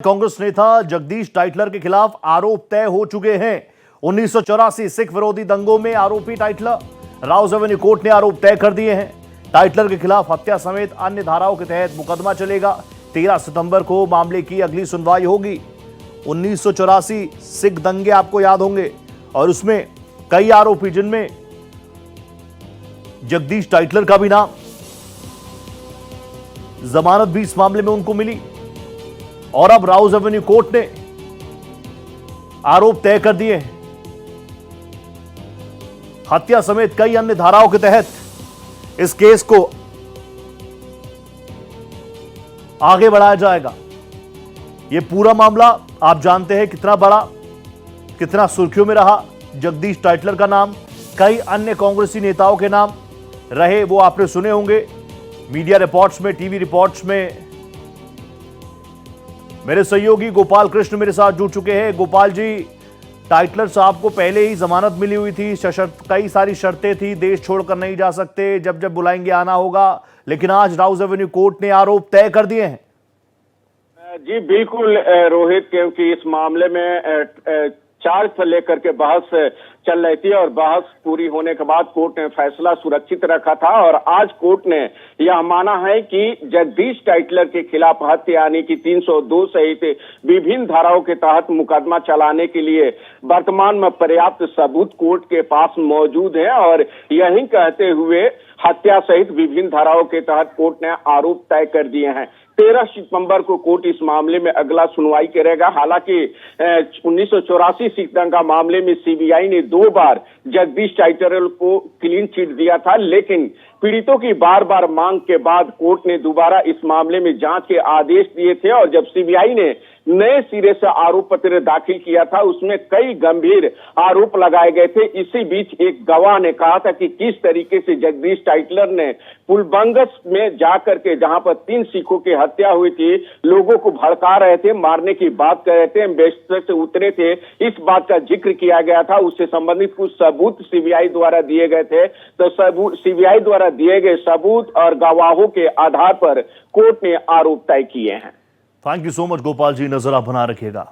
कांग्रेस नेता जगदीश टाइटलर के खिलाफ आरोप तय हो चुके हैं। 1984 सिख विरोधी दंगों में आरोपी टाइटलर राउज एवेन्यू कोर्ट ने आरोप तय कर दिए हैं। टाइटलर के खिलाफ हत्या समेत अन्य धाराओं के तहत मुकदमा चलेगा। 13 सितंबर को मामले की अगली सुनवाई होगी। 1984 सिख दंगे आपको याद होंगे और उसमें कई आरोपी, जिनमें जगदीश टाइटलर का भी नाम, जमानत भी इस मामले में उनको मिली और अब राउज एवेन्यू कोर्ट ने आरोप तय कर दिए हैं। हत्या समेत कई अन्य धाराओं के तहत इस केस को आगे बढ़ाया जाएगा। यह पूरा मामला आप जानते हैं कितना बड़ा, कितना सुर्खियों में रहा। जगदीश टाइटलर का नाम, कई अन्य कांग्रेसी नेताओं के नाम रहे, वो आपने सुने होंगे मीडिया रिपोर्ट्स में, टीवी रिपोर्ट्स में। मेरे सहयोगी गोपाल कृष्ण मेरे साथ जुड़ चुके हैं। गोपाल जी, टाइटलर साहब को पहले ही जमानत मिली हुई थी, कई सारी शर्तें थी, देश छोड़कर नहीं जा सकते, जब जब बुलाएंगे आना होगा, लेकिन आज राउज एवेन्यू कोर्ट ने आरोप तय कर दिए हैं। जी बिल्कुल रोहित, क्योंकि इस मामले में चार्ज से लेकर के बहस चल रही थी और बहस पूरी होने के बाद कोर्ट ने फैसला सुरक्षित रखा था और आज कोर्ट ने यह माना है कि जगदीश टाइटलर के खिलाफ हत्या यानी कि 302 सहित विभिन्न धाराओं के तहत मुकदमा चलाने के लिए वर्तमान में पर्याप्त सबूत कोर्ट के पास मौजूद है और यही कहते हुए हत्या सहित विभिन्न धाराओं के तहत कोर्ट ने आरोप तय कर दिए हैं। 13 सितंबर को कोर्ट इस मामले में अगला सुनवाई करेगा। हालांकि 1984 सिख दंगा मामले में सीबीआई ने 2 बार जगदीश टाइटलर को क्लीन चिट दिया था, लेकिन पीड़ितों की बार बार मांग के बाद कोर्ट ने दोबारा इस मामले में जांच के आदेश दिए थे और जब सीबीआई ने नए सिरे से आरोप पत्र दाखिल किया था, उसमें कई गंभीर आरोप लगाए गए थे। इसी बीच एक गवाह ने कहा था कि किस तरीके से जगदीश टाइटलर ने पुलबंगस में जाकर के, जहां पर 3 सिखों की हत्या हुई थी, लोगों को भड़का रहे थे, मारने की बात कर रहे थे, एम्बेसडर से उतरे थे, इस बात का जिक्र किया गया था। उससे संबंधित कुछ सबूत सीबीआई द्वारा दिए गए थे, तो सीबीआई द्वारा दिए गए सबूत और गवाहों के आधार पर कोर्ट ने आरोप तय किए हैं। Thank you so much Gopal ji, नजर आप बना रखिएगा।